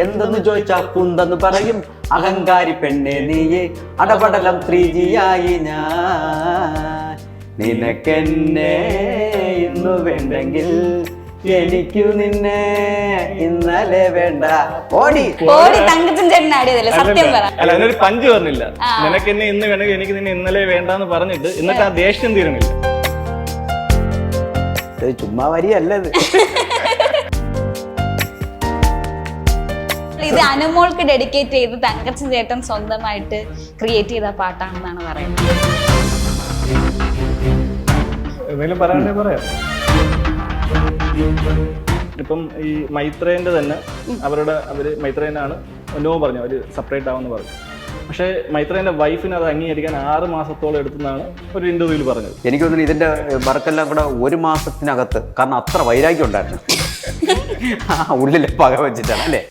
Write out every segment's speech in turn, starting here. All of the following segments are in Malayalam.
എന്തെന്ന് ചോദിച്ചാ കുന്തെന്ന് പറയും അഹങ്കാരി പെണ്ണെ നീയെ അടപടലം 3G ആയി ഞാൻ നിനക്കെന്നെ ഇന്നു വേണ്ടെങ്കിൽ എനിക്കു നിന്നെ ഇന്നലെ വേണ്ട ഓടി തങ്കച്ചൻ ചേട്ടൻ ആടിയതല്ലേ സത്യം പറ. അല്ല അതിനൊരു പഞ്ച് പറഞ്ഞില്ല. നിനക്ക് എന്നെ ഇന്ന് വേണമെങ്കിൽ എനിക്ക് നിന്നെ ഇന്നലെ വേണ്ടെന്ന് പറഞ്ഞിട്ട് എന്നിട്ട് ആ ദേഷ്യം തീരണില്ല. ചുമ്മാ വരിയല്ലത്. ഇത് അനുമോൾക്ക് ഡെഡിക്കേറ്റ് ചെയ്ത് തങ്കച്ചൻ ചേട്ടൻ സ്വന്തമായിട്ട് ക്രിയേറ്റ് ചെയ്ത പാട്ടാണെന്നാണ് പറയുന്നത്. എന്തെങ്കിലും പറയാനേ പറയാം. ഇപ്പം ഈ മൈത്രേന്റെ തന്നെ അവര് മൈത്രേനാണ് നോ പറഞ്ഞു, അവര് സെപ്പറേറ്റ് ആവുമെന്ന് പറഞ്ഞു. പക്ഷേ മൈത്രേന്റെ വൈഫിന് അത് അംഗീകരിക്കാൻ 6 മാസത്തോളം എടുത്തെന്നാണ് ഒരു ഇന്റർവ്യൂവിൽ പറഞ്ഞത്. എനിക്ക് തോന്നുന്നു ഇതിന്റെ വർക്കെല്ലാം കൂടെ 1 മാസത്തിനകത്ത്, കാരണം അത്ര വൈരാഗ്യം ഉണ്ടായിരുന്നു ഉള്ളിലെ പക വെച്ചിട്ടാണ് അല്ലേ.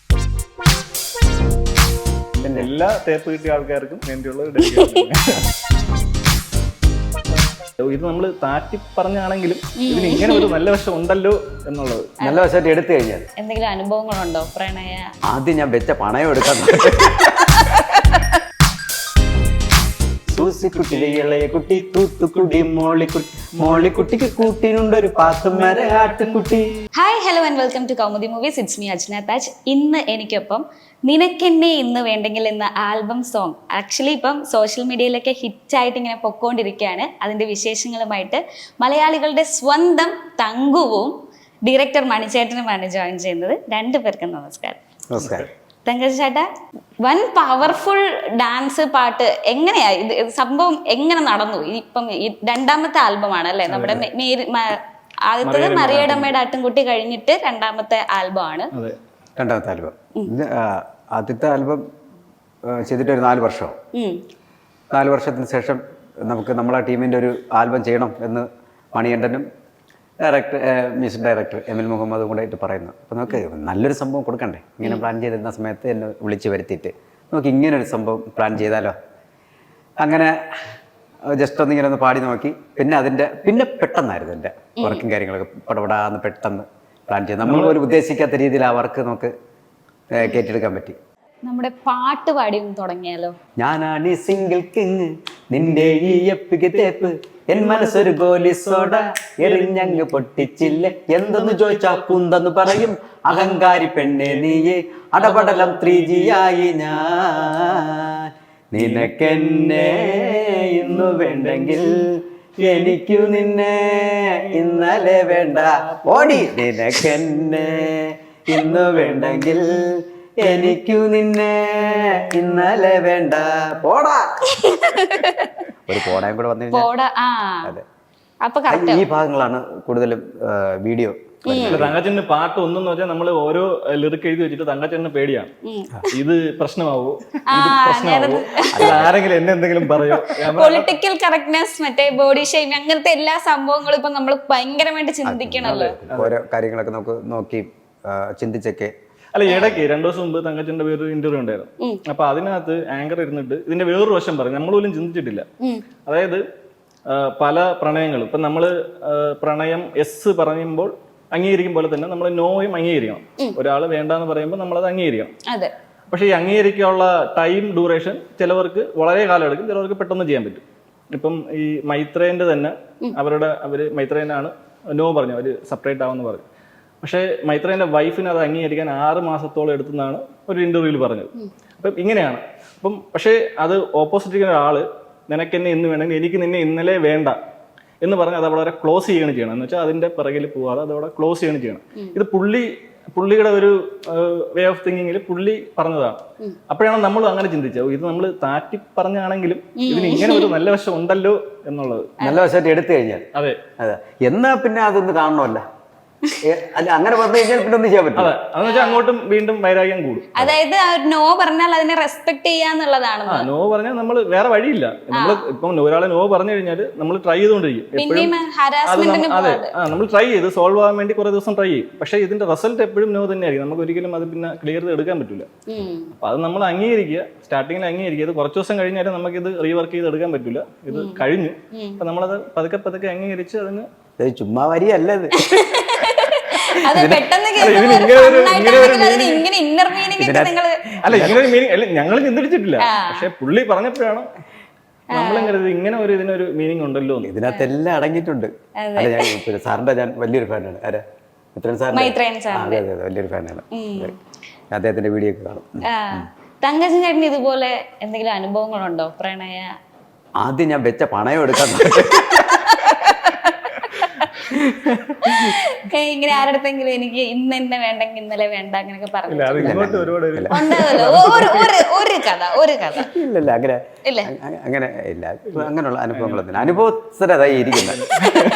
എല്ലാ തേപ്പ് കിട്ടിയ ആൾക്കാർക്കും വേണ്ടിയുള്ള ഒരു ഡെഡിക്കേഷൻ. ഇത് നമ്മൾ താറ്റി പറഞ്ഞാണെങ്കിലും ഇതിന് ഇങ്ങനെ ഒരു നല്ല വശം ഉണ്ടല്ലോ എന്നുള്ളത് നല്ല വശമായിട്ട് എടുത്തു കഴിഞ്ഞാൽ എന്തെങ്കിലും അനുഭവങ്ങളുണ്ടോ പ്രണയ? ആദ്യം ഞാൻ വെച്ച പണയം എടുക്കാൻ സൂസിക്കുട്ടിയിലെ ഇളയ കുട്ടി തൂത്തുക്കുടി മോളിക്കുട്ടിക്ക് കൂട്ടിനുണ്ടൊരു പാത്തുമര ആട്ടുകുട്ടി. Hi hello and welcome to Kaumudy movies. It's me Ajna Taj. ഇന്ന് എനിക്കൊപ്പം നിനക്കെന്നെ ഇന്ന് വേണ്ടെങ്കിൽ എന്ന ആൽബം സോങ് ആക്ച്വലി ഇപ്പം സോഷ്യൽ മീഡിയയിലൊക്കെ ഹിറ്റായിട്ട് ഇങ്ങനെ പൊക്കോണ്ടിരിക്കുകയാണ്. അതിൻ്റെ വിശേഷങ്ങളുമായിട്ട് മലയാളികളുടെ സ്വന്തം തങ്കുവും ഡയറക്ടർ മണിച്ചേട്ടനുമാണ് ജോയിൻ ചെയ്യുന്നത്. രണ്ടുപേർക്കും നമസ്കാരം. നമസ്കാരം. തങ്കച്ച ചേട്ടാ, വൻ പവർഫുൾ ഡാൻസ് പാട്ട് എങ്ങനെയാ ഇത് സംഭവം എങ്ങനെ നടന്നു? ഇപ്പം ഈ 2ാമത്തെ ആൽബമാണ് അല്ലേ നമ്മുടെ ആദ്യത്തേത് മറിയടമ്മയുടെ ആട്ടിൻകുട്ടി കഴിഞ്ഞിട്ട് 2ാമത്തെ ആൽബം ആണ്. 2ാമത്തെ ആൽബം. ആദ്യത്തെ ആൽബം ചെയ്തിട്ട് ഒരു 4 വർഷം. 4 വർഷത്തിന് ശേഷം നമുക്ക് നമ്മളെ ടീമിൻ്റെ ഒരു ആൽബം ചെയ്യണം എന്ന് മണികണ്ഠനും മ്യൂസിക് ഡയറക്ടർ എമിൽ മുഹമ്മദും കൂടെ ആയിട്ട് പറയുന്നു. അപ്പോൾ നമുക്ക് നല്ലൊരു സംഭവം കൊടുക്കണ്ടേ? ഇങ്ങനെ പ്ലാൻ ചെയ്തിരുന്ന സമയത്ത് എന്നെ വിളിച്ച് വരുത്തിയിട്ട് നമുക്ക് ഇങ്ങനൊരു സംഭവം പ്ലാൻ ചെയ്താലോ. അങ്ങനെ ജസ്റ്റ് ഒന്നിങ്ങനെ ഒന്ന് പാടി നോക്കി. പിന്നെ പെട്ടെന്നായിരുന്നു എൻ്റെ വർക്കും കാര്യങ്ങളൊക്കെ പടപടാന്ന് പെട്ടെന്ന് പ്ലാൻ ചെയ്ത് നമ്മൾ ഒരു ഉദ്ദേശിക്കാത്ത രീതിയിൽ ആ വർക്ക് നമുക്ക് കയറ്റിയെടുക്കാൻ പറ്റി. നമ്മുടെ പാട്ട് പാടി തുടങ്ങിയാലോ? ഞാനാണ് ഈ സിംഗിൾ കിങ്, നിന്റെ ഈ എപ്പിക്ക് തേപ്പ്, എൻ മനസ്സൊരു ഗോലി സോഡ എറിഞ്ഞങ്ങ് പൊട്ടിച്ചില്ല, എന്തെന്ന് ചോദിച്ചാ കുന്തെന്ന് പറയും അഹങ്കാരി പെണ്ണെ നീയെ അടപടലം 3G ആയി ഞാൻ നിനക്കെന്നെ ഇന്നു വേണ്ടെങ്കിൽ എനിക്കു നിന്നെ ഇന്നലെ വേണ്ട ഓടി നിനക്കെന്നെ ഇന്നു വേണ്ടെങ്കിൽ എനിക്കു നിന്നെ ഇന്നലെ വേണ്ട പോടാ. ഒരു പോടായും കൂടെ വന്നു. അതെ, ഈ ഭാഗങ്ങളാണ് കൂടുതലും വീഡിയോ. തങ്കച്ചന് പാട്ട് ഒന്നെന്ന് വെച്ചാൽ നമ്മൾ ഓരോ ലിറിക് എഴുതി വെച്ചിട്ട് തങ്കച്ചന് പേടിയാണ്, ഇത് പ്രശ്നമാവോ, ഇത് പ്രശ്നമാവോ, ആരെങ്കിലും എന്നെ എന്തെങ്കിലും പറയോ. പൊളിറ്റിക്കൽ കറക്റ്റ്നെസ്, മറ്റേ ബോഡി ഷെയ്മിങ്, അങ്ങനത്തെ എല്ലാ സംഭവങ്ങളും ഇപ്പൊ നമ്മൾ ഭയങ്കരമായിട്ട് ചിന്തിക്കണല്ലോ. ഓരോ കാര്യങ്ങളൊക്കെ നമുക്ക് നോക്കി ചിന്തിച്ചൊക്കെ. അല്ല, ഇടയ്ക്ക് 2 ദിവസം മുമ്പ് തങ്കച്ചന്റെ വേറൊരു ഇന്റർവ്യൂ ഉണ്ടായിരുന്നു. അപ്പൊ അതിനകത്ത് ആങ്കർ ഇരുന്നിട്ട് ഇതിന്റെ വേറൊരു വശം പറഞ്ഞു, നമ്മൾ പോലും ചിന്തിച്ചിട്ടില്ല. അതായത് പല പ്രണയങ്ങളും ഇപ്പൊ നമ്മള് പ്രണയം എസ് പറയുമ്പോൾ അംഗീകരിക്കും പോലെ തന്നെ നമ്മൾ നോയും അംഗീകരിക്കണം. ഒരാൾ വേണ്ടാന്ന് പറയുമ്പോൾ നമ്മളത് അംഗീകരിക്കണം. പക്ഷെ ഈ അംഗീകരിക്കാനുള്ള ടൈം ഡ്യൂറേഷൻ ചിലവർക്ക് വളരെ കാലം എടുക്കും, ചിലവർക്ക് പെട്ടെന്ന് ചെയ്യാൻ പറ്റും. ഇപ്പം ഈ മൈത്രേന്റെ തന്നെ അവര് മൈത്രേനാണ് നോ പറഞ്ഞു, അവര് സെപ്പറേറ്റ് ആവുമെന്ന് പറഞ്ഞു. പക്ഷേ മൈത്രേന്റെ വൈഫിന് അത് അംഗീകരിക്കാൻ 6 മാസത്തോളം എടുത്തെന്നാണ് ഒരു ഇന്റർവ്യൂവിൽ പറഞ്ഞത്. അപ്പം ഇങ്ങനെയാണ്. അപ്പം പക്ഷേ അത് ഓപ്പോസിറ്റ് ചെയ്യുന്ന ഒരാള് നിനക്കെന്നെ ഇന്ന് വേണമെങ്കിൽ എനിക്ക് നിന്നെ ഇന്നലെ വേണ്ട എന്ന് പറഞ്ഞ് അത് അവിടെ ക്ലോസ് ചെയ്യണം ചെയ്യണം. എന്ന് വെച്ചാൽ അതിന്റെ പിറകിൽ പോവാതെ അതവിടെ ക്ലോസ് ചെയ്യണം ചെയ്യണം. ഇത് പുള്ളിയുടെ ഒരു വേ ഓഫ് തിങ്കിങ്ങിൽ പുള്ളി പറഞ്ഞതാണ്. അപ്പോഴാണ് നമ്മൾ അങ്ങനെ ചിന്തിച്ചത്, ഇത് നമ്മൾ താറ്റി പറഞ്ഞാണെങ്കിലും ഇതിന് ഇങ്ങനെ ഒരു നല്ല വശം ഉണ്ടല്ലോ എന്നുള്ളത്. നല്ല വശമായിട്ട് എടുത്തു കഴിഞ്ഞാൽ അതെ എന്നാ പിന്നെ അതൊന്ന് കാണണമല്ല. അല്ല, അങ്ങനെ പറഞ്ഞു കഴിഞ്ഞാൽ പിന്നെ ഒന്നും ചെയ്യാൻ പറ്റും. അതെ, അതെന്ന് വെച്ചാൽ അങ്ങോട്ടും വീണ്ടും വൈരാഗ്യം കൂടും. അതായത് നോ പറഞ്ഞാൽ അതിനെ റെസ്പെക്ട് ചെയ്യാന്നുള്ളതാണ്. നോ പറഞ്ഞാൽ നമ്മൾ വേറെ വഴിയില്ല. നമ്മൾ ഇപ്പം ഒരാളെ നോ പറഞ്ഞു കഴിഞ്ഞാൽ നമ്മൾ ട്രൈ ചെയ്തുകൊണ്ടിരിക്കും. അതെ, നമ്മൾ ട്രൈ ചെയ്ത് സോൾവ് ആവാൻ വേണ്ടി കുറെ ദിവസം ട്രൈ ചെയ്യും. പക്ഷെ ഇതിന്റെ റിസൾട്ട് എപ്പോഴും നോ തന്നെയായിരിക്കും. നമുക്ക് ഒരിക്കലും അത് പിന്നെ ക്ലിയർ ചെയ്ത് എടുക്കാൻ പറ്റില്ല. അപ്പൊ അത് നമ്മൾ അംഗീകരിക്കുക, സ്റ്റാർട്ടിങ്ങിൽ അംഗീകരിക്കുക. ഇത് കുറച്ച് ദിവസം കഴിഞ്ഞാലും നമുക്കിത് റീവർക്ക് ചെയ്ത് എടുക്കാൻ പറ്റില്ല. ഇത് കഴിഞ്ഞു. അപ്പൊ നമ്മളത് പതുക്കെ അംഗീകരിച്ച് അതിന് ചുമ്മാ വരിയല്ലത്. അത് പെട്ടെന്ന് ഇതിന് ഇങ്ങനെ ഒരു ഇങ്ങനെ ഇന്നർ മീനിങ് ഒക്കെ നിങ്ങള് അല്ല ഇങ്ങനെ ഒരു മീനിങ് അല്ല ഞങ്ങൾ ചിന്തിച്ചിട്ടില്ല. പക്ഷെ പുള്ളി പറഞ്ഞപ്പോഴാണ് നമ്മളിങ്ങനെ ഇങ്ങനെ ഒരു ഇതിനൊരു മീനിങ് ഉണ്ടല്ലോ. ഇതിനകത്തെല്ലാം അടങ്ങിയിട്ടുണ്ട്. അല്ല ഞാൻ സാറിന്റെ ഞാൻ വലിയൊരു ഫാനാണ്. ആരാ? മൈത്രേയൻ സാർ. അതെ അതെ വലിയൊരു ഫാനാണ്. അദ്ദേഹത്തിന്റെ വീഡിയോ ഒക്കെ കാണും. തങ്കച്ചൻ ചേട്ടന് ഇതുപോലെ എന്തെങ്കിലും അനുഭവങ്ങളുണ്ടോ പ്രണയ? ആദ്യം ഞാൻ വെച്ച പണയം എടുക്കാൻ ഇങ്ങനെ ആരുടെങ്കിലും എനിക്ക് ഇന്ന് എന്നെ വേണ്ടെങ്കിൽ ഇന്നലെ വേണ്ട അങ്ങനെയൊക്കെ പറഞ്ഞു ഒരുപാട് ഒരു കഥ ഇല്ലല്ല അങ്ങനെ അങ്ങനെ ഇല്ല. അങ്ങനെയുള്ള അനുഭവങ്ങളൊന്നും അനുഭവസ്ഥരായി ഇരിക്കുന്നത്.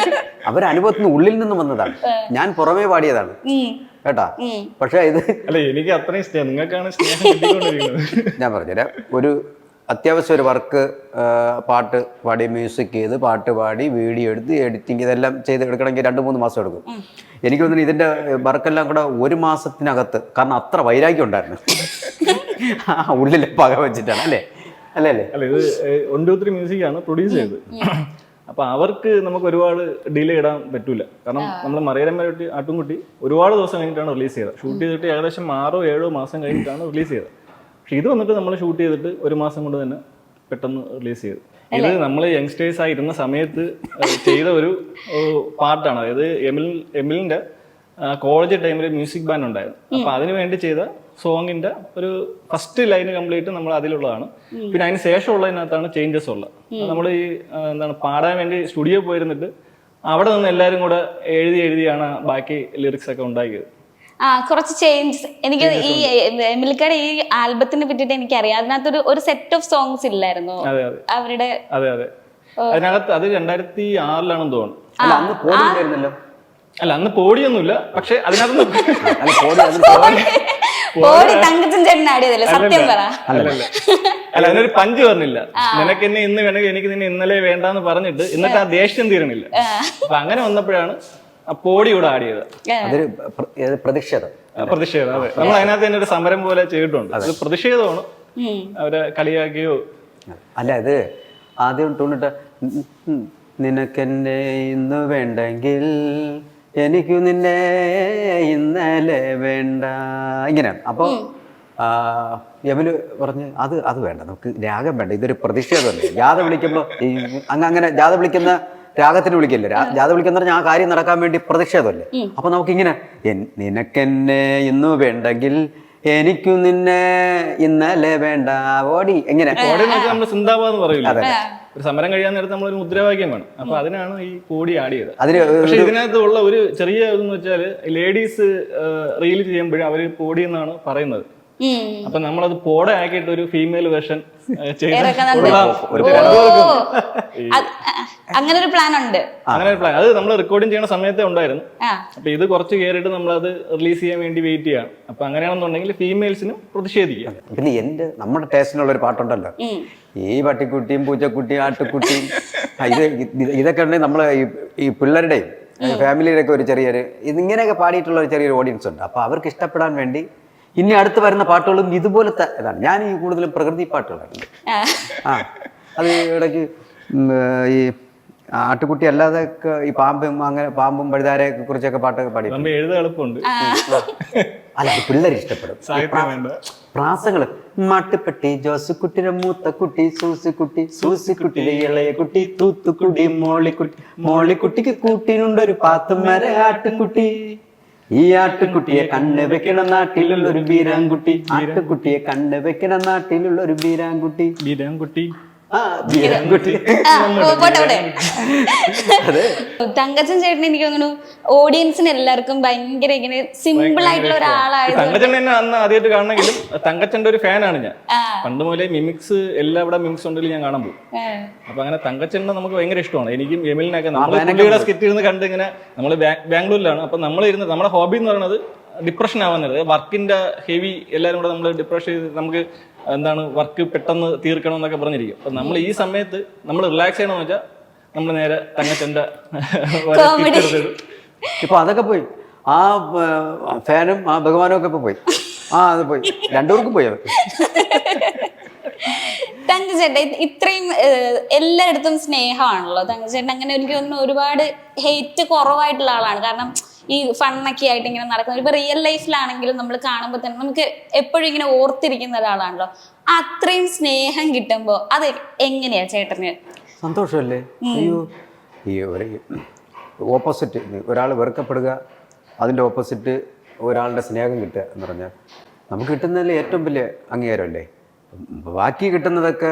അവരനുഭവത്തിൽ നിന്ന് ഉള്ളിൽ നിന്ന് വന്നതാണ്. ഞാൻ പുറമേ പാടിയതാണ് കേട്ടാ. പക്ഷെ ഇത് അല്ല എനിക്ക് അത്രയും സ്നേഹം നിങ്ങൾക്കാണ് സ്നേഹം കിട്ടിക്കൊണ്ടിരിക്കുന്നത്. ഞാൻ പറഞ്ഞുതരാം. ഒരു അത്യാവശ്യം ഒരു വർക്ക് പാട്ട് പാടി മ്യൂസിക് ചെയ്ത് പാട്ട് പാടി വീഡിയോ എടുത്ത് എഡിറ്റിങ് ഇതെല്ലാം ചെയ്ത് എടുക്കണമെങ്കിൽ 2-3 മാസം എടുക്കും. എനിക്ക് തോന്നുന്നു ഇതിൻ്റെ വർക്കെല്ലാം കൂടെ 1 മാസത്തിനകത്ത്. കാരണം അത്ര വൈരാഗ്യം ഉണ്ടായിരുന്നു ഉള്ളിലെ പക വെച്ചിട്ടാണ്. അല്ലേ അല്ലേ അല്ലേ അല്ല ഇത് 1, 2, 3 മ്യൂസിക്കാണ് പ്രൊഡ്യൂസ് ചെയ്തത്. അപ്പൊ അവർക്ക് നമുക്ക് ഒരുപാട് ഡിലേ ഇടാൻ പറ്റൂല. കാരണം നമ്മൾ മറിയരമ്മ ആട്ടുംകുട്ടി ഒരുപാട് ദിവസം കഴിഞ്ഞിട്ടാണ് റിലീസ് ചെയ്തത്. ഷൂട്ട് ചെയ്തിട്ട് ഏകദേശം 6-7 മാസം കഴിഞ്ഞിട്ടാണ് റിലീസ് ചെയ്തത്. പക്ഷെ ഇത് വന്നിട്ട് നമ്മൾ ഷൂട്ട് ചെയ്തിട്ട് 1 മാസം കൊണ്ട് തന്നെ പെട്ടെന്ന് റിലീസ് ചെയ്തു. ഇത് നമ്മൾ യങ്സ്റ്റേഴ്സ് ആയിരുന്ന സമയത്ത് ചെയ്ത ഒരു പാർട്ടാണ്. അതായത് എമിലിന്റെ കോളേജ് ടൈമിൽ മ്യൂസിക് ബാൻഡ് ഉണ്ടായിരുന്നു. അപ്പൊ അതിനു വേണ്ടി ചെയ്ത സോങ്ങിന്റെ ഒരു ഫസ്റ്റ് ലൈന് കംപ്ലീറ്റ് നമ്മൾ അതിലുള്ളതാണ്. പിന്നെ അതിന് ശേഷമുള്ളതിനകത്താണ് ചേഞ്ചസ് ഉള്ളത്. നമ്മൾ ഈ എന്താണ് പാടാൻ വേണ്ടി സ്റ്റുഡിയോ പോയിരുന്നിട്ട് അവിടെ നിന്ന് എല്ലാവരും കൂടെ എഴുതിയാണ് ബാക്കി ലിറിക്സ് ഒക്കെ ഉണ്ടാക്കിയത്. കുറച്ച് ചേഞ്ചസ് എനിക്ക് ഈ എമിലിക്കയുടെ ഈ ആൽബത്തിനെ പറ്റിട്ട് എനിക്കറിയാം. അതിനകത്തൊരു ഒരു സെറ്റ് ഓഫ് സോങ്സ് ഇല്ലായിരുന്നു അവരുടെ. അതെ അതിനകത്ത് അത് 2006 തോന്നുന്നു. അല്ല അന്ന് പോടിയൊന്നുമില്ല. പക്ഷെ അതിനകത്ത് തങ്കച്ചൻ ചേട്ടൻ ആടിയതല്ലേ സത്യം പറ. അല്ല അതിനൊരു പഞ്ച് പറഞ്ഞില്ല. നിനക്ക് എന്നെ ഇന്ന് വേണമെങ്കിൽ എനിക്ക് നിന്നെ ഇന്നലെ വേണ്ടാന്ന് പറഞ്ഞിട്ട് എന്നിട്ട് ആ ദേഷ്യം തീരണില്ല. അപ്പൊ അങ്ങനെ വന്നപ്പോഴാണ് ആ പോടി ഇവിടെ ആടിയത്. അതൊരു പ്രതിഷേധം. അതെ. നമ്മൾ അതിനകത്ത് തന്നെ ഒരു സമരം പോലെ ചെയ്തിട്ടുണ്ട്. അത് പ്രതിഷേധമാണ്. അവരെ കളിയാക്കിയോ അല്ല ഇത് ആദ്യം തോന്നിട്ട് നിനക്കെന്നെ ഇന്ന് വേണ്ടെങ്കിൽ എനിക്ക് നിന്നെ ഇന്നലെ വേണ്ട ഇങ്ങനെയാണ്. അപ്പോൾ യമുല് പറഞ്ഞ് അത് വേണ്ട, നമുക്ക് രാഗം വേണ്ട, ഇതൊരു പ്രതിഷേധമല്ലേ. ജാഥ വിളിക്കുമ്പോൾ അങ്ങനെ ജാഥ വിളിക്കുന്ന രാഗത്തിന് വിളിക്കില്ല. ജാഥ വിളിക്കുന്ന പറഞ്ഞാൽ ആ കാര്യം നടക്കാൻ വേണ്ടി പ്രതിഷേധമല്ലേ. അപ്പൊ നമുക്കിങ്ങനെ നിനക്കെന്നെ ഇന്ന് വേണ്ടെങ്കിൽ എനിക്കു നിന്നെ ഇന്നലെ വേണ്ട ഓടി എങ്ങനെ നമ്മൾ സിന്ദാബാദ് പറയില്ല. ഒരു സമരം കഴിയാൻ നേരത്തെ നമ്മളൊരു മുദ്രാവാക്യം വേണം. അപ്പൊ അതിനാണ് ഈ കോടി ആടിയത്. പക്ഷെ ഇതിനകത്ത് ഉള്ള ഒരു ചെറിയ ഇതെന്ന് വെച്ചാല് ലേഡീസ് റീൽ ചെയ്യുമ്പോഴും അവര് കോടി എന്നാണ് പറയുന്നത്. അപ്പൊ നമ്മളത് പോടെ ആക്കിയിട്ട് ഒരു ഫീമെയിൽ വേർഷൻ അങ്ങനെ ഒരു പ്ലാൻ ഉണ്ട്. അങ്ങനെ ഒരു പ്ലാൻ അത് നമ്മൾ റെക്കോർഡിംഗ് ചെയ്യുന്ന സമയത്തേ ഉണ്ടായിരുന്നു. അപ്പൊ ഇത് കുറച്ച് കയറിയിട്ട് നമ്മളത് റിലീസ് ചെയ്യാൻ വേണ്ടി വെയിറ്റ് ചെയ്യാണ്. അപ്പൊ അങ്ങനെയാണെന്നുണ്ടെങ്കിൽ ഫീമെയിൽസിനും പ്രതിഷേധിക്കാം. പിന്നെ നമ്മുടെ ടേസ്റ്റിനുള്ള ഒരു പാട്ടുണ്ടല്ലോ, ഈ പട്ടിക്കുട്ടിയും പൂച്ചക്കുട്ടിയും ആട്ടുകുട്ടിയും ഇതൊക്കെ ഉണ്ടെങ്കിൽ നമ്മളെ ഈ പിള്ളേരുടെയും ഫാമിലിയുടെ ഒക്കെ ഒരു ചെറിയൊരു ഇതിങ്ങനെയൊക്കെ പാടിയിട്ടുള്ള ഒരു ചെറിയൊരു ഓഡിയൻസ് ഉണ്ട്. അപ്പൊ അവർക്ക് ഇഷ്ടപ്പെടാൻ വേണ്ടി ഇനി അടുത്ത് വരുന്ന പാട്ടുകളും ഇതുപോലത്തെ ഇതാണ്. ഞാൻ ഈ കൂടുതലും പ്രകൃതി പാട്ടുകളാണ്. അത് ഇടയ്ക്ക് ഈ ആട്ടുകുട്ടി അല്ലാതെ ഈ പാമ്പും അങ്ങനെ പാമ്പും പഴുതാരെ കുറിച്ചൊക്കെ പാട്ടൊക്കെ പാടി. എളുപ്പമുണ്ട്. അല്ല പിള്ളേർ ഇഷ്ടപ്പെടും. പ്രാസങ്ങള് മാട്ടുപ്പെട്ടി ജോസുക്കുട്ടിയുടെ മൂത്ത കുട്ടി സൂസിക്കുട്ടി, സൂസിക്കുട്ടിയുടെ ഇളയ കുട്ടി തൂത്തുക്കുട്ടി, മോളിക്കുട്ടിക്ക് കൂട്ടിനുണ്ടൊരു പാത്തുമര ആട്ടുകുട്ടി. ഈ ആട്ടുകുട്ടിയെ കണ്ണ് വെക്കണ നാട്ടിലുള്ള ഒരു ബീരാൻകുട്ടി, ആട്ടുകുട്ടിയെ കണ്ണ് വെക്കണ നാട്ടിലുള്ള ഒരു ബീരാൻകുട്ടി. തങ്കച്ചൻ ചേട്ടൻ എനിക്ക് തോന്നുന്നു ഓഡിയൻസിന് എല്ലാവർക്കും ഭയങ്കര ഇങ്ങനെ സിമ്പിൾ ആയിട്ടുള്ള ഒരാളായിരുന്നു. തങ്കച്ചൻ എന്നെ അന്ന് ആദ്യമായിട്ട് കാണണമെങ്കിലും തങ്കച്ചന്റെ ഒരു ഫാനാണ് ഞാൻ. പണ്ട് മുതലേ മിമിക്സ് എല്ലാവിടെ മിമിക്സ് ഉണ്ടെങ്കിൽ ഞാൻ കാണാൻ പോകും. അപ്പൊ അങ്ങനെ തങ്കച്ചനെ നമുക്ക് ഭയങ്കര ഇഷ്ടമാണ്. എനിക്കും എമിലിനൊക്കെ നമ്മൾ സ്കിറ്റ് ഇരുന്ന് കണ്ട് ഇങ്ങനെ നമ്മള് ബാംഗ്ലൂരിലാണ്. അപ്പൊ നമ്മളിരുന്ന് നമ്മുടെ ഹോബി എന്ന് പറയുന്നത് ഡിപ്രഷൻ ആവുന്നത്. വർക്കിന്റെ ഹെവി എല്ലാവരും കൂടെ നമ്മൾ ഡിപ്രഷൻ ചെയ്ത് നമുക്ക് എന്താണ് വർക്ക് പെട്ടെന്ന് തീർക്കണം എന്നൊക്കെ പറഞ്ഞിരിക്കും. അപ്പൊ നമ്മൾ ഈ സമയത്ത് നമ്മൾ റിലാക്സ് ചെയ്യണമെന്ന് വെച്ചാൽ നമ്മൾ നേരെ തങ്കച്ചന്റെ ഇപ്പൊ അതൊക്കെ പോയി. ആ ഫാനും ആ ഭഗവാനും ഒക്കെ ഇപ്പൊ പോയി. അത് പോയി, രണ്ടുപേർക്കും പോയി. അത് തങ്കച്ചേട്ടൻ ഇത്രയും എല്ലായിടത്തും സ്നേഹമാണല്ലോ തങ്കച്ചേട്ടൻ. അങ്ങനെ എനിക്ക് തോന്നുന്നു ഒരുപാട് ഹെയ്റ്റ് കുറവായിട്ടുള്ള ആളാണ്. കാരണം ഈ ഫണ്ണൊക്കെ ആയിട്ട് ഇങ്ങനെ നടക്കുന്നത്. ഇപ്പൊ റിയൽ ലൈഫിലാണെങ്കിലും നമ്മൾ കാണുമ്പോൾ തന്നെ നമുക്ക് എപ്പോഴും ഇങ്ങനെ ഓർത്തിരിക്കുന്ന ഒരാളാണല്ലോ. അത്രയും സ്നേഹം കിട്ടുമ്പോ അത് എങ്ങനെയാ ചേട്ടന്? സന്തോഷമല്ലേ? അയ്യോ, ഈ ഒരു ഓപ്പോസിറ്റ് ഒരാൾ വെറുക്കപ്പെടുക, അതിൻ്റെ ഓപ്പോസിറ്റ് ഒരാളുടെ സ്നേഹം കിട്ടുക എന്ന് പറഞ്ഞാൽ നമുക്ക് കിട്ടുന്നതിൽ ഏറ്റവും വലിയ അംഗീകാരമല്ലേ. ബാക്കി കിട്ടുന്നതൊക്കെ,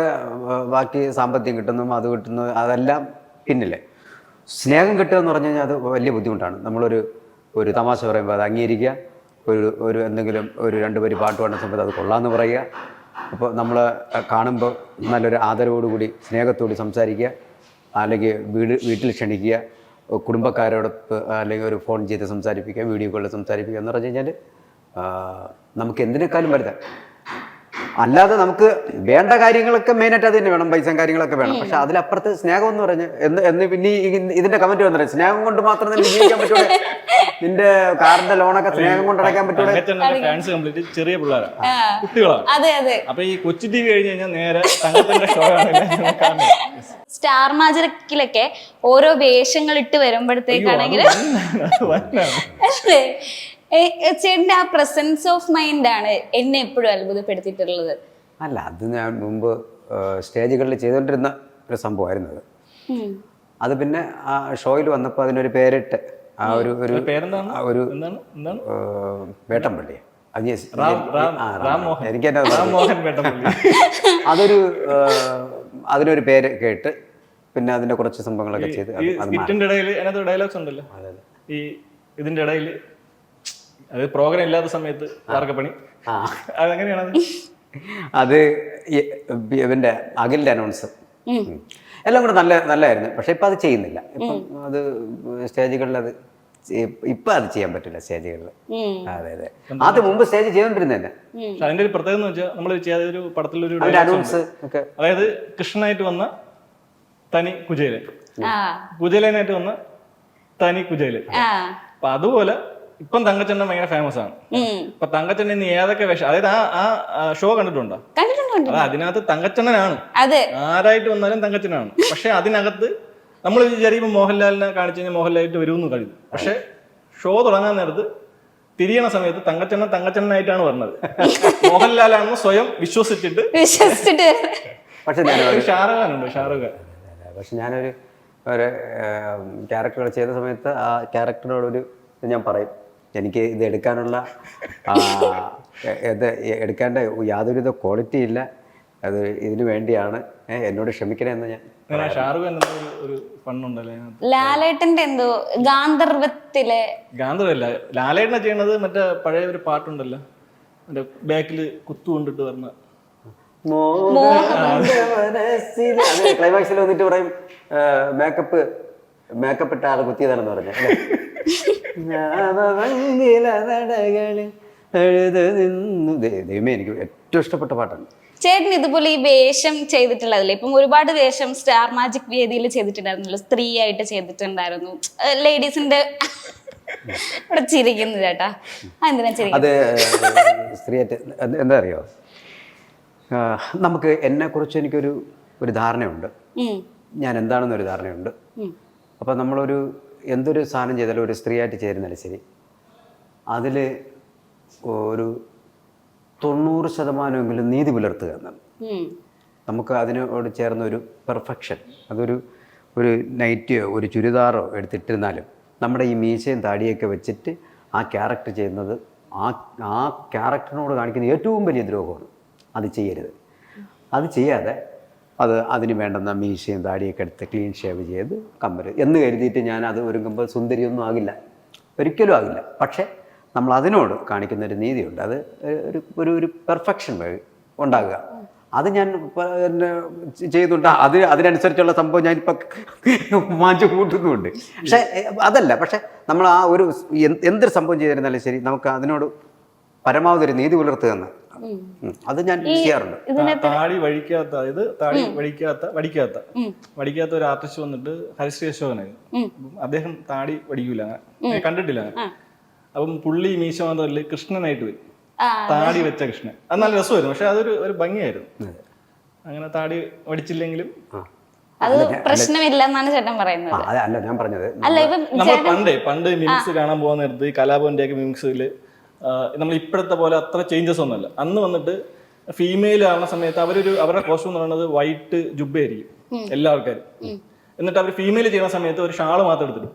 ബാക്കി സാമ്പത്തികം കിട്ടുന്നു, അത് കിട്ടുന്നു, അതെല്ലാം പിന്നില്ലേ. സ്നേഹം കിട്ടുക എന്ന് പറഞ്ഞു കഴിഞ്ഞാൽ അത് വലിയ ബുദ്ധിമുട്ടാണ്. ഒരു തമാശ പറയുമ്പോൾ അത് അംഗീകരിക്കുക, ഒരു എന്തെങ്കിലും ഒരു 2 വരി പാട്ട് പാടുന്ന സമയത്ത് അത് കൊള്ളാമെന്ന് പറയുക. അപ്പോൾ നമ്മൾ കാണുമ്പോൾ നല്ലൊരു ആദരവോടുകൂടി സ്നേഹത്തോട് സംസാരിക്കുക, അല്ലെങ്കിൽ വീട്ടിൽ ക്ഷണിക്കുക, കുടുംബക്കാരോടൊപ്പം അല്ലെങ്കിൽ ഒരു ഫോൺ ചെയ്ത് സംസാരിപ്പിക്കുക, വീഡിയോ കോളിൽ സംസാരിപ്പിക്കുക എന്ന് പറഞ്ഞു കഴിഞ്ഞാൽ നമുക്ക് എന്തിനേക്കാളും വലുതാണ്. അല്ലാതെ നമുക്ക് വേണ്ട കാര്യങ്ങളൊക്കെ മെയിനായിട്ട് അത് തന്നെ വേണം, പൈസ കാര്യങ്ങളൊക്കെ വേണം. പക്ഷെ അതിലപ്പുറത്ത് സ്നേഹം എന്ന് പറഞ്ഞ് എന്ന് പിന്നെ ഇതിന്റെ കമന്റ് വന്നിട്ട് സ്നേഹം കൊണ്ട് മാത്രം തന്നെ ജീവിക്കാൻ പറ്റൂടെ? നിന്റെ കാറിന്റെ ലോണൊക്കെ സ്നേഹം കൊണ്ട് അടയ്ക്കാൻ പറ്റൂടെ? ഫാൻസ് കംപ്ലീറ്റ് ചെറിയ പിള്ളേരാണ്, കുട്ടികളാണ്. അതെ അതെ. അപ്പൊ ഈ കൊച്ചു ടി വി കഴിഞ്ഞ് കഴിഞ്ഞാൽ നേരെ തങ്കത്തിന്റെ ഷോ ആണ്. സ്റ്റാർ മാജിക്കിലൊക്കെ ഓരോ വേഷങ്ങൾ ഇട്ട് വരുമ്പോഴത്തേക്കാണെങ്കിൽ ചേട്ടന്റെ ആ പ്രസൻസ് ഓഫ് മൈൻഡ് ആണ് എന്നെ എപ്പോഴും അത്ഭുതപ്പെടുത്തിയിട്ടുള്ളത്. അല്ല, അത് ഞാൻ മുമ്പ് സ്റ്റേജുകളിൽ ചെയ്തുകൊണ്ടിരുന്ന ഒരു സംഭവമായിരുന്നു അത്. അത് പിന്നെ ആ ഷോയിൽ വന്നപ്പോൾ അതിനൊരു പേരിട്ട് ആ ഒരു വേട്ടമ്പള്ളി, അതിനൊരു പേര് കേട്ട് പിന്നെ അതിന്റെ കുറച്ച് സംഭവങ്ങളൊക്കെ ചെയ്ത് ഡയലോഗ്സ് ഉണ്ടല്ലോ ഈ ഇതിന്റെ ഇടയിൽ, അത് പ്രോഗ്രാം ഇല്ലാത്ത സമയത്ത് വാർക്കപ്പണി, അതെങ്ങനെയാണ്? അത് ഇവന്റെ അഖിലിന്റെ അനൗൺസ് എല്ലാം കൂടെ നല്ലതായിരുന്നു. പക്ഷെ ഇപ്പൊ അത് ചെയ്യുന്നില്ല. ഇപ്പം അത് സ്റ്റേജുകളിൽ അത് ഇപ്പൊ അത് ചെയ്യാൻ പറ്റില്ല സ്റ്റേജുകളിൽ. അതെ അതെ, അത് മുമ്പ് സ്റ്റേജ് ചെയ്തോണ്ടിരുന്നതന്നെ. അതിന്റെ ഒരു പ്രത്യേകത എന്ന് വെച്ചാൽ നമ്മൾ ചെയ്തൊരു പടത്തിലൊരു അനൗൺസ് ഒക്കെ, അതായത് കൃഷ്ണനായിട്ട് വന്ന തനി കുചേലൻ, കുചേലനായിട്ട് വന്ന തനി കുചേലൻ. അപ്പൊ അതുപോലെ ഇപ്പം തങ്കച്ചേട്ടൻ ഭയങ്കര ഫേമസ് ആണ്. അപ്പൊ തങ്കച്ചേട്ടൻ ഇന്ന് ഏതൊക്കെ വേഷം, അതായത് ആ ഷോ കണ്ടിട്ടുണ്ടോ? അത് അതിനകത്ത് തങ്കച്ചണ്ണനാണ്, ആരായിട്ട് വന്നാലും തങ്കച്ചനാണ്. പക്ഷെ അതിനകത്ത് നമ്മൾ വിചാരിക്കുമ്പോൾ മോഹൻലാലിനെ കാണിച്ചു കഴിഞ്ഞാൽ മോഹൻലാലിട്ട് വരുമെന്ന് കഴിയും. പക്ഷെ ഷോ തുടങ്ങാൻ നേരത്ത് തിരിയണ സമയത്ത് തങ്കച്ചണ്ണനായിട്ടാണ് പറഞ്ഞത്. മോഹൻലാലാണെന്ന് സ്വയം വിശ്വസിച്ചിട്ട്. പക്ഷെ ഷാറുഖാനുണ്ട്, ഷാറുഖാൻ. പക്ഷെ ഞാനൊരു ക്യാരക്ടറുകൾ ചെയ്ത സമയത്ത് ആ ക്യാരക്ടറിനോടൊരു ഞാൻ പറയും, എനിക്ക് ഇത് എടുക്കാനുള്ള എടുക്കേണ്ട യാതൊരുവിധ ക്വാളിറ്റി ഇല്ല, അത് ഇതിനു വേണ്ടിയാണ്, എന്നോട് ക്ഷമിക്കണമെന്ന് ഞാൻ. ലാലേട്ടന്റെ എന്തോ ഗാന്ധർവത്തിലെ ഗാന്ധർവല്ല, ലാലേട്ടനെ ചെയ്യണത് മറ്റേ പഴയ ഒരു പാട്ടുണ്ടല്ലോ, മറ്റേ ബാക്കില് കുത്തു കൊണ്ടിട്ട് പറഞ്ഞ ക്ലൈമാക്സിൽ വന്നിട്ട് പറയും മേക്കപ്പ് ഇട്ട ആള് കുത്തിയതാണെന്ന് പറഞ്ഞ ദൈവമേ, എനിക്ക് ഏറ്റവും ഇഷ്ടപ്പെട്ട പാട്ടാണ്. ചേട്ടൻ ഇതുപോലെ ഈ വേഷം ചെയ്തിട്ടുള്ളതല്ലേ, ഇപ്പം ഒരുപാട് വേഷം സ്റ്റാർ മാജിക് വേദിയിൽ ചെയ്തിട്ടുണ്ടായിരുന്നല്ലോ, സ്ത്രീ ആയിട്ട് ചെയ്തിട്ടുണ്ടായിരുന്നു. ലേഡീസിന്റെ ഇവിടെ ചിരിക്കുന്നു ചേട്ടാ, എന്തിനാ ചിരിക്കുന്നത്? അത് സ്ത്രീയായിട്ട് എന്താ അറിയോ, നമുക്ക് എന്നെക്കുറിച്ച് എനിക്കൊരു ധാരണയുണ്ട്, ഞാൻ എന്താണെന്നൊരു ധാരണയുണ്ട്. അപ്പം നമ്മളൊരു എന്തൊരു സാധനം ചെയ്താലും ഒരു സ്ത്രീയായിട്ട് ചേരുന്നാലും ശരി, അതിൽ ഒരു 90% നീതി പുലർത്തുക എന്നാണ്. നമുക്ക് അതിനോട് ചേർന്ന ഒരു പെർഫെക്ഷൻ, ഒരു നൈറ്റിയോ ഒരു ചുരിദാറോ എടുത്തിട്ടിരുന്നാലും നമ്മുടെ ഈ മീശയും താടിയൊക്കെ വെച്ചിട്ട് ആ ക്യാരക്ടർ ചെയ്യുന്നത് ആ ക്യാരക്ടറിനോട് കാണിക്കുന്ന ഏറ്റവും വലിയ ദ്രോഹമാണ്. അത് ചെയ്യരുത്. അത് ചെയ്യാതെ അതിന് വേണ്ടുന്ന മീശയും താടിയൊക്കെ എടുത്ത് ക്ലീൻ ഷേവ് ചെയ്ത് കമ്മൽ എന്ന് കരുതിയിട്ട് ഞാൻ അത് ഒരുങ്ങുമ്പോൾ സുന്ദരിയൊന്നും ആകില്ല, ഒരിക്കലും ആകില്ല. പക്ഷേ നമ്മൾ അതിനോട് കാണിക്കുന്ന ഒരു നീതിയുണ്ട്, അത് ഒരു പെർഫെക്ഷൻ ഉണ്ടാകുക. അത് ഞാൻ ചെയ്യുന്നുണ്ട്. അതിനനുസരിച്ചുള്ള സംഭവം ഞാനിപ്പോൾ മാഞ്ചു കൂട്ടുന്നുമുണ്ട്. പക്ഷേ അതല്ല, പക്ഷെ നമ്മൾ ആ ഒരു എന്തൊരു സംഭവം ചെയ്തിരുന്നാലും ശരി, നമുക്ക് അതിനോട് പരമാവധി ഒരു നീതി പുലർത്തുക എന്ന് അത് ഞാൻ ചെയ്യാറുണ്ട്. താടി വഴിക്കാത്ത, അതായത് താടി വടിക്കാത്ത ഒരു ആർട്ടിസ്റ്റ് വന്നിട്ട് ഹരിശ്രീ അശോകനായിരുന്നു. അദ്ദേഹം താടി വടിക്കൂല, കണ്ടിട്ടില്ല. അപ്പം പുള്ളി മീശ മാത്രമല്ല കൃഷ്ണനായിട്ട് വരും, താടി വെച്ച കൃഷ്ണൻ. അത് നല്ല രസമായിരുന്നു, പക്ഷെ അതൊരു ഭംഗിയായിരുന്നു. അങ്ങനെ താടി വടിച്ചില്ലെങ്കിലും അത് പ്രശ്നമില്ല എന്നാണ് ചേട്ടൻ പറയുന്നത്. അല്ല ഞാൻ പറഞ്ഞത്, അല്ല ഇപ്പം നമ്മൾ പണ്ട് മിമിക്സ് കാണാൻ പോകുന്ന നേരത്ത് ഈ കലാഭവന്റെ ഒക്കെ മിമിക്സിൽ നമ്മൾ ഇപ്പോഴത്തെ പോലെ അത്ര ചേഞ്ചസ് ഒന്നുമല്ല. അന്ന് വന്നിട്ട് ഫീമെയിൽ ആവുന്ന സമയത്ത് അവരുടെ കോസ്റ്റ്യൂം എന്ന് പറയുന്നത് വൈറ്റ് ജുബ്ബയായിരിക്കും എല്ലാ ആൾക്കാരും. എന്നിട്ട് അവർ ഫീമെയിൽ ചെയ്യുന്ന സമയത്ത് ഒരു ഷാള് മാത്രം എടുത്തിട്ട്,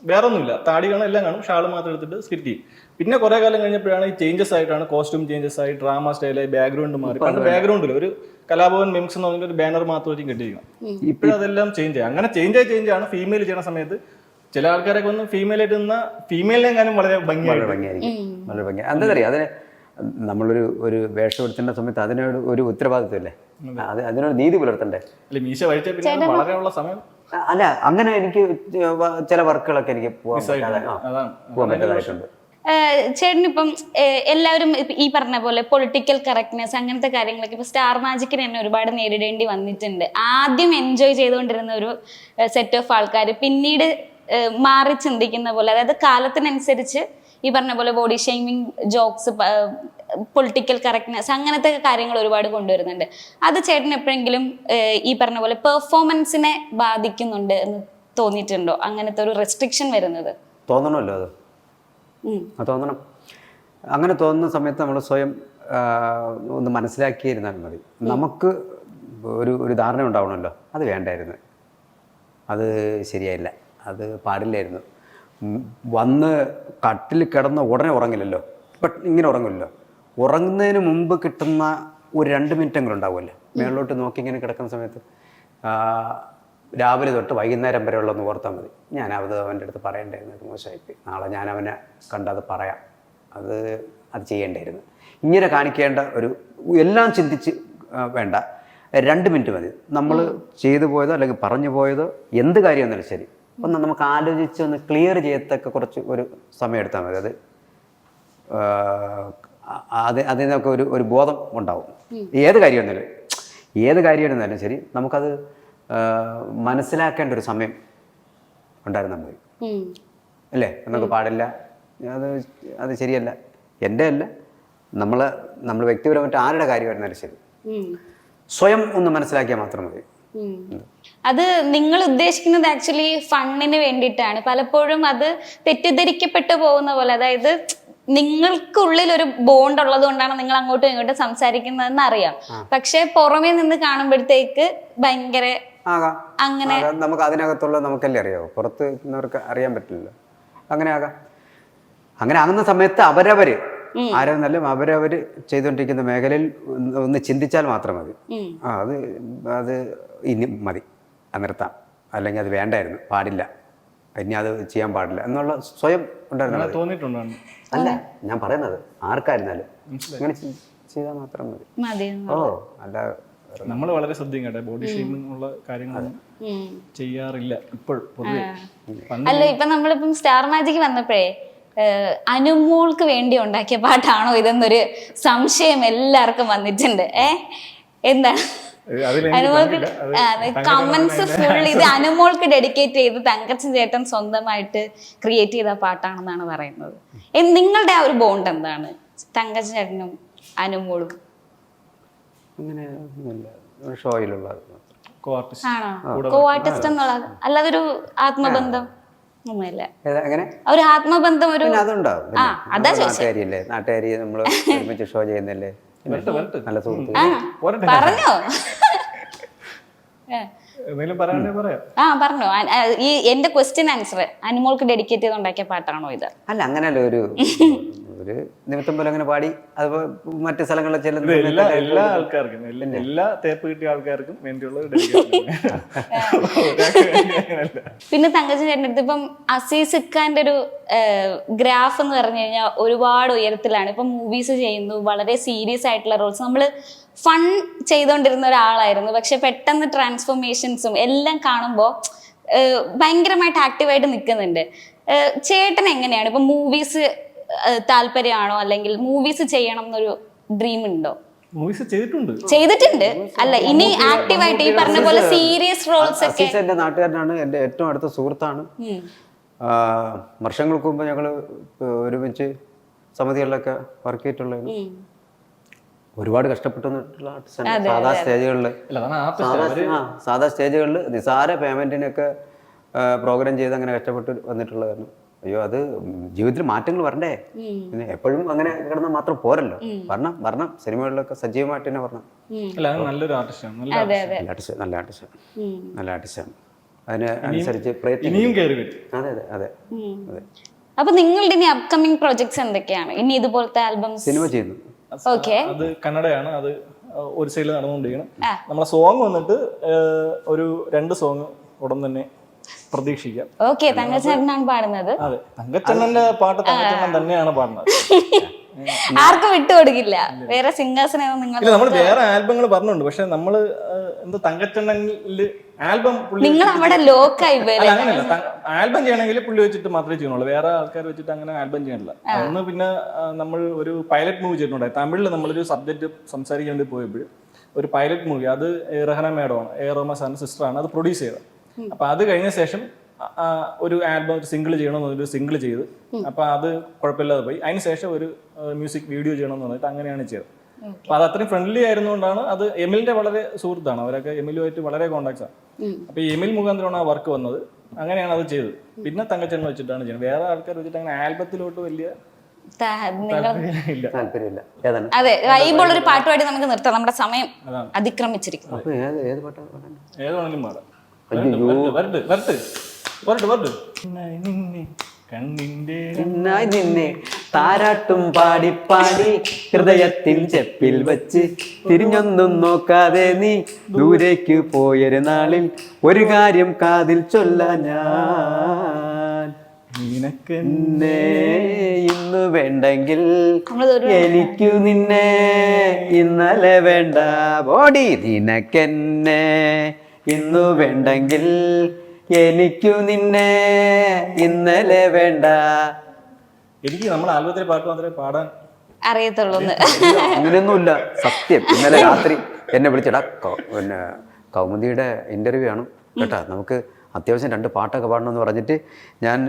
വേറെ ഒന്നുമില്ല, താടി കാണും എല്ലാം കാണും, ഷാള് മാത്രം എടുത്തിട്ട് സ്കിറ്റ് ചെയ്യും. പിന്നെ കുറെ കാലം കഴിഞ്ഞപ്പോഴാണ് ഈ ചേഞ്ചസ് ആയിട്ടാണ് കോസ്റ്റ്യൂം ചേഞ്ചസ് ആയി, ഡ്രാമ സ്റ്റൈലായി, ബാക്ക്ഗ്രൗണ്ട് മാറി. പണ്ട് ബാക്ക്ഗ്രൗണ്ടിൽ ഒരു കലാഭവൻ മിംസ് എന്ന് പറഞ്ഞിട്ട് ഒരു ബാനർ മാത്രമായിരിക്കും കെട്ടിയിരിക്കണം. ഇപ്പോഴതെല്ലാം ചേഞ്ച് ആയി. അങ്ങനെ ചേഞ്ച് ആണ് ഫീമെയിൽ ചെയ്യുന്ന സമയത്ത്. ചില ആൾക്കാരൊക്കെ വന്ന് ഫീമെയിൽ ആയിട്ട് നിന്ന ഫീമെയിലിനെങ്ങാനും വളരെ ഭംഗിയായിരിക്കും. വളരെ ഭംഗി. എന്താ അറിയാം, അതിന് നമ്മളൊരു വേഷം എടുത്തേണ്ട സമയത്ത് അതിനോട് ഒരു ഉത്തരവാദിത്വമല്ലേ, അതിനൊരു നീതി പുലർത്തണ്ടേ. മീശ വഴിച്ച പിന്നെ വളരെയുള്ള സമയം അല്ല, അങ്ങനെ എനിക്ക് ചില വർക്കുകളൊക്കെ എനിക്ക് പോകാൻ പറ്റാതായിട്ടുണ്ട്. ചേട്ടനിപ്പം എല്ലാവരും ഈ പറഞ്ഞ പോലെ പൊളിറ്റിക്കൽ കറക്റ്റ്നെസ് അങ്ങനത്തെ കാര്യങ്ങളൊക്കെ ഇപ്പൊ സ്റ്റാർ മാജിക്കിന് തന്നെ ഒരുപാട് നേരിടേണ്ടി വന്നിട്ടുണ്ട്. ആദ്യം എൻജോയ് ചെയ്തുകൊണ്ടിരുന്ന ഒരു സെറ്റ് ഓഫ് ആൾക്കാർ പിന്നീട് മാറി ചിന്തിക്കുന്ന പോലെ, അതായത് കാലത്തിനനുസരിച്ച് ഈ പറഞ്ഞ പോലെ body shaming jokes, political correctness അങ്ങനത്തെ കാര്യങ്ങൾ ഒരുപാട് കൊണ്ടുവരുന്നുണ്ട്. അത് ചേട്ടൻ എപ്പോഴെങ്കിലും ഈ പറഞ്ഞ പോലെ പെർഫോമൻസിനെ ബാധിക്കുന്നുണ്ട് എന്ന് തോന്നിയിട്ടുണ്ടോ? അങ്ങനത്തെ ഒരു റെസ്ട്രിക്ഷൻ വരുന്നത് തോന്നണമല്ലോ, അത് തോന്നണം. അങ്ങനെ തോന്നുന്ന സമയത്ത് നമ്മൾ സ്വയം ഒന്ന് മനസ്സിലാക്കിയിരുന്നാൽ മതി. നമുക്ക് ഒരു ധാരണ ഉണ്ടാവണമല്ലോ, അത് വേണ്ടായിരുന്നു, അത് ശരിയായില്ല, അത് പാടില്ലായിരുന്നു. വന്ന് കട്ടിൽ കിടന്ന് ഉടനെ ഉറങ്ങില്ലല്ലോ, ഇങ്ങനെ ഉറങ്ങില്ലല്ലോ. ഉറങ്ങുന്നതിന് മുമ്പ് കിട്ടുന്ന ഒരു 2 മിനിറ്റെങ്കിലും ഉണ്ടാവുമല്ലോ മേളിലോട്ട് നോക്കി ഇങ്ങനെ കിടക്കുന്ന സമയത്ത്. രാവിലെ തൊട്ട് വൈകുന്നേരം വരെ ഉള്ളതെന്ന് ഓർത്താൽ മതി. ഞാൻ അവൻ്റെ അടുത്ത് പറയേണ്ടായിരുന്നു, അത് മോശമായിപ്പോയി, നാളെ ഞാൻ അവനെ കണ്ടത് പറയാം, അത് ചെയ്യേണ്ടായിരുന്നു. ഇങ്ങനെ കാണിക്കേണ്ട എല്ലാം ചിന്തിച്ച് വേണ്ട, 2 മിനിറ്റ് മതി. നമ്മൾ ചെയ്തു പോയതോ അല്ലെങ്കിൽ പറഞ്ഞു പോയതോ എന്ത് കാര്യമെന്നാലും ശരി, ഒന്ന് നമുക്ക് ആലോചിച്ച് ഒന്ന് ക്ലിയർ ചെയ്യത്തക്ക കുറച്ച് ഒരു സമയം എടുത്താൽ മതി. അതിനൊക്കെ ഒരു ബോധം ഉണ്ടാവും. ഏത് കാര്യമായിരുന്നാലും ശരി, നമുക്കത് മനസ്സിലാക്കേണ്ട ഒരു സമയം ഉണ്ടായിരുന്നാൽ മതി. അല്ലേ, നമുക്ക് പാടില്ല, അത് ശരിയല്ല, എൻ്റെ അല്ല, നമ്മൾ വ്യക്തിപരമായിട്ട് ആരുടെ കാര്യമായിരുന്നാലും ശരി, സ്വയം ഒന്ന് മനസ്സിലാക്കിയാൽ മാത്രം മതി. അത് നിങ്ങൾ ഉദ്ദേശിക്കുന്നത് ആക്ച്വലി ഫണ്ണിന് വേണ്ടിയിട്ടാണ്. പലപ്പോഴും അത് തെറ്റിദ്ധരിക്കപ്പെട്ടു പോകുന്ന പോലെ, അതായത് നിങ്ങൾക്കുള്ളിൽ ഒരു ബോണ്ട് ഉള്ളത് കൊണ്ടാണ് നിങ്ങൾ അങ്ങോട്ടും ഇങ്ങോട്ടും സംസാരിക്കുന്നതെന്ന് അറിയാം. പക്ഷെ പുറമേ നിന്ന് കാണുമ്പോഴത്തേക്ക് ഭയങ്കര അങ്ങനെ നമുക്ക് അതിനകത്തുള്ള നമുക്കല്ലേ അറിയാവോ, പുറത്ത് നിന്നവർക്ക് അറിയാൻ പറ്റില്ലല്ലോ. അങ്ങനെ ആകുന്ന സമയത്ത് ആരെന്നാലും അവരവര് ചെയ്തുകൊണ്ടിരിക്കുന്ന മേഖലയിൽ ഒന്ന് ചിന്തിച്ചാൽ മാത്രം മതി. അത് ഇനി മതി, നിർത്താം, അല്ലെങ്കിൽ അത് വേണ്ടായിരുന്നു, പാടില്ല, ഇനി അത് ചെയ്യാൻ പാടില്ല എന്നുള്ള സ്വയം ഉണ്ടായിരുന്നു. അല്ല ഞാൻ പറയുന്നത്, ആർക്കായിരുന്നാലും അങ്ങനെ ചെയ്താൽ മാത്രം മതി. അല്ല നമ്മൾ വളരെ ശ്രദ്ധിക്കട്ടെ, ബോഡി ഷേമിംഗ് ഉള്ള കാര്യങ്ങളൊന്നും ചെയ്യാറില്ല ഇപ്പോൾ പൊതുവെ. അല്ല ഇപ്പൊ നമ്മളിപ്പം സ്റ്റാർ മാജിക് വന്നപ്പോഴേ അനുമോൾക്ക് വേണ്ടി ഉണ്ടാക്കിയ പാട്ടാണോ ഇതെന്നൊരു സംശയം എല്ലാവർക്കും വന്നിട്ടുണ്ട്. എന്താണ് അനുമോൾക്ക് കമന്റ്സ് ഫുൾ ഇത് അനുമോൾക്ക് ഡെഡിക്കേറ്റ് ചെയ്ത് തങ്കച്ചൻ ചേട്ടൻ സ്വന്തമായിട്ട് ക്രിയേറ്റ് ചെയ്ത പാട്ടാണെന്നാണ് പറയുന്നത്. നിങ്ങളുടെ ആ ഒരു ബോണ്ട് എന്താണ് തങ്കച്ചൻ ചേട്ടനും അനുമോളും? ആണോ കോ ആർട്ടിസ്റ്റ് എന്നുള്ളത്, അല്ലാതൊരു ആത്മബന്ധം ഒന്നുമില്ല? ഒരു ആത്മബന്ധം ഒരു അതാ ചോദിച്ചത്. നാട്ടുകാരി നമ്മൾ ഒരുമിച്ച് ഷോ ചെയ്യുന്നല്ലേ, നല്ല സുഹൃത്ത്. പറഞ്ഞോ പറഞ്ഞോ ഈ എന്റെ ക്വസ്റ്റ്യൻ ആൻസർ അനുമോൾക്ക് ഡെഡിക്കേറ്റ് ചെയ്ത് ഉണ്ടാക്കിയ പാട്ടാണോ ഇത്? അല്ല അങ്ങനെയല്ല, ഒരു നിമിത്തം പോലെ അങ്ങനെ പാടി. അത് മറ്റു സ്ഥലങ്ങളിൽ ചെല്ലുന്ന എല്ലാ ആൾക്കാർക്കും, എല്ലാ തേപ്പ് കിട്ടിയ ആൾക്കാർക്കും വേണ്ടിയുള്ള. പിന്നെ തങ്കച്ചൻ ചേട്ടൻ്റെ അടുത്ത് ഇപ്പം അസീസ് ഖാന്റെ ഒരു ഗ്രാഫ് എന്ന് പറഞ്ഞു കഴിഞ്ഞാൽ ഒരുപാട് ഉയരത്തിലാണ്. ഇപ്പം മൂവീസ് ചെയ്യുന്നു, വളരെ സീരിയസ് ആയിട്ടുള്ള റോൾസ്. നമ്മൾ ഫൺ ചെയ്തുകൊണ്ടിരുന്ന ഒരാളായിരുന്നു, പക്ഷെ പെട്ടെന്ന് ട്രാൻസ്ഫോർമേഷൻസും എല്ലാം കാണുമ്പോൾ ഭയങ്കരമായിട്ട് ആക്റ്റീവായിട്ട് നിൽക്കുന്നുണ്ട്. ചേട്ടൻ എങ്ങനെയാണ് ഇപ്പം മൂവീസ് താല്പര്യമാണോ, അല്ലെങ്കിൽ മൂവീസ് ചെയ്യണം എന്നൊരു ഡ്രീം ഉണ്ടോ? ചെയ്തിട്ടുണ്ട് അല്ല ഇനി ആക്റ്റീവായിട്ട് ഈ പറഞ്ഞ പോലെ സീരിയസ് റോൾസ് ഒക്കെ. എന്റെ നാട്ടുകാരനാണ്, എന്റെ ഏറ്റവും അടുത്ത സുഹൃത്താണ്. വർഷങ്ങൾക്ക് മുമ്പ് ഞങ്ങൾ ഒരുമിച്ച് സമിതികളിലൊക്കെ വർക്ക് ചെയ്തിട്ടുള്ളത്. ഒരുപാട് കഷ്ടപ്പെട്ടു വന്നിട്ടുള്ള ആർട്ടിസ്റ്റാണ്. സാധാ സ്റ്റേജുകളിൽ അല്ല അതാണ് ആർട്ടിസ്റ്റ്. സാധാ സ്റ്റേജുകളിൽ നിസാര പേയ്മെന്റിനൊക്കെ പ്രോഗ്രാം ചെയ്ത് അങ്ങനെ കഷ്ടപ്പെട്ട് വന്നിട്ടുള്ള കാരണം അയ്യോ അത് ജീവിതത്തിൽ മാറ്റങ്ങൾ വരണ്ടേ. പിന്നെ എപ്പോഴും അങ്ങനെ കിടന്നാൽ മാത്രം പോരല്ലോ. വരണം സിനിമകളിലൊക്കെ സജീവമായിട്ട് തന്നെ വരണം. അല്ല അത് നല്ലൊരു ആർട്ടിസ്റ്റാണ്. നല്ല ആർട്ടിസ്റ്റാണ്. അതിന് അനുസരിച്ച് പ്രയത്നം ഇനിയും കയറി വരും. അതെ അതെ അതെ അതെ. അപ്പൊ നിങ്ങളുടെ ഇനി അപ്കമിങ് പ്രൊജക്ട്സ് എന്തൊക്കെയാണ്? ഇനി ഇതുപോലത്തെ ആൽബംസ്? സിനിമ ചെയ്യുന്നു. ഓക്കെ. അത് കന്നഡയാണ്. അത് ഒരു സൈഡിൽ നടന്നുകൊണ്ടിരിക്കണം. നമ്മളെ സോങ് വന്നിട്ട് ഒരു 2 സോങ് ഉടൻ തന്നെ പ്രതീക്ഷിക്കാം. ഓക്കെ. തങ്കച്ചേട്ടനാണ് പാടുന്നത്? അതെ, തങ്കച്ചണ്ണന്റെ പാട്ട് തങ്കച്ചണ്ണൻ തന്നെയാണ് പാടുന്നത്. ആർക്കും വിട്ടുകൊടുക്കില്ല. വേറെ സിംഗേഴ്സിനെ നിങ്ങൾ നമ്മൾ വേറെ ആൽബങ്ങൾ പറഞ്ഞിട്ടുണ്ട്. പക്ഷെ നമ്മള് എന്താ തങ്കച്ചണ്ണനില് ആൽബം നിങ്ങൾ അവിടെ ലോക്കായി പോയി. അങ്ങനെയല്ല, ആൽബം ചെയ്യണമെങ്കിൽ പുള്ളി വെച്ചിട്ട് മാത്രമേ ചെയ്യുന്നുള്ളൂ. വേറെ ആൾക്കാർ വെച്ചിട്ട് അങ്ങനെ ആൽബം ചെയ്യണില്ല. അന്ന് പിന്നെ നമ്മൾ ഒരു പൈലറ്റ് മൂവി ചെയ്തിട്ടുണ്ടായി തമിഴിൽ. നമ്മളൊരു സബ്ജക്ട് സംസാരിക്കാൻ വേണ്ടി പോയപ്പോൾ ഒരു പൈലറ്റ് മൂവി, അത് റഹന മേഡമാണ്, എ റഹ്മാൻ സാറിന്റെ സിസ്റ്ററാണ് അത് പ്രൊഡ്യൂസ് ചെയ്തത്. അപ്പൊ അത് കഴിഞ്ഞ ശേഷം ഒരു ആൽബം, ഒരു സിംഗിൾ ചെയ്യണമെന്ന് ഒരു സിംഗിൾ ചെയ്ത്, അപ്പൊ അത് കുഴപ്പമില്ലാതെ പോയി. അതിന് ശേഷം ഒരു മ്യൂസിക് വീഡിയോ ചെയ്യണമെന്ന് പറഞ്ഞിട്ട് അങ്ങനെയാണ് ചെയ്തത്. അപ്പൊ അത് അത്രയും ഫ്രണ്ട്ലി ആയിരുന്നുകൊണ്ടാണ്. അത് എമിലിന്റെ വളരെ സുഹൃത്താണ്, അവരൊക്കെ എമിലുമായിട്ട് വളരെ കോണ്ടാക്ട്സ് ആണ്. അപ്പൊ എമിൽ മുഖാന്തരമാണ് ആ വർക്ക് വന്നത്. അങ്ങനെയാണ് അത് ചെയ്തത്. പിന്നെ തങ്കച്ചെണ്ണ വെച്ചിട്ടാണ് ചെയ്യുന്നത്. വേറെ ആൾക്കാർ വെച്ചിട്ട് അങ്ങനെ ആൽബത്തിലോട്ട് വലിയ താല്പര്യമില്ല. ഏതാണ്? അതെ, വൈബുള്ള ഒരു പാട്ടുമായിട്ട് നമുക്ക് നിർത്താം. നമ്മുടെ സമയം അതിക്രമിച്ചിരിക്കുന്നു. അപ്പൊ ഏത് പാട്ടാണ് പാടാൻ? ഏതാണെങ്കിലും പാടാം. നിന്നെ താരാട്ടും പാടി പാടി ഹൃദയത്തിൽ ചെപ്പിൽ വച്ച് തിരിഞ്ഞൊന്നും നോക്കാതെ നീ ദൂരേക്ക് പോയൊരു നാളിൽ ഒരു കാര്യം കാതിൽ ചൊല്ലാൻ ഞാൻ. നിനക്കെന്നെ ഇന്ന് വേണ്ടെങ്കിൽ എനിക്കു നിന്നെ ഇന്നലെ വേണ്ട. ബോഡി നിനക്കെന്നെ ഇന്നു വേണ്ടെങ്കിൽ എനിക്കു നിന്നെ ഇന്നലെ വേണ്ട. എനിക്ക് നമ്മുടെ ആൽബത്തിലെ പാട്ട് മാത്രമേ പാടാൻ അറിയത്തുള്ളൂ. അങ്ങനെയൊന്നുമില്ല, സത്യം. ഇന്നലെ രാത്രി എന്നെ വിളിച്ചിടാ, പിന്നെ കൗമുദിയുടെ ഇന്റർവ്യൂ ആണ് കേട്ടാ, നമുക്ക് അത്യാവശ്യം 2 പാട്ടൊക്കെ പാടണമെന്ന് പറഞ്ഞിട്ട് ഞാൻ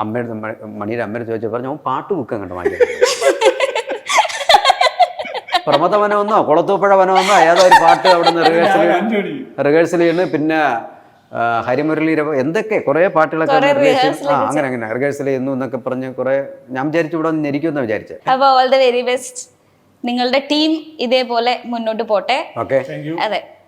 അമ്മയുടെ മണിയുടെ അമ്മയുടെ ചോദിച്ചു പറഞ്ഞു, അവൻ പാട്ട് ബുക്ക് അങ്ങോട്ട് വാങ്ങി. പ്രമദ വനമെന്നോ കുളത്തൂപ്പുഴ വനമെന്നോ ഏതോ ഒരു പാട്ട് അവിടെ നിന്ന് റിഹേഴ്സൽ ചെയ്യുന്നു. പിന്നെ ഹരിമുരളി എന്തൊക്കെ കുറെ പാട്ടുകളൊക്കെ അങ്ങനെ റിഹേഴ്സൽ ചെയ്യുന്നു എന്നൊക്കെ പറഞ്ഞ് കുറെ ഞാൻ വിചാരിച്ചു ഇവിടെ ഞെരിക്കുമെന്ന് വിചാരിച്ചത്. അപ്പോൾ ഓൾ ദ വെരി ബെസ്റ്റ്. നിങ്ങളുടെ ടീം ഇതേപോലെ മുന്നോട്ട് പോട്ടെ. ഓക്കെ, അതെ.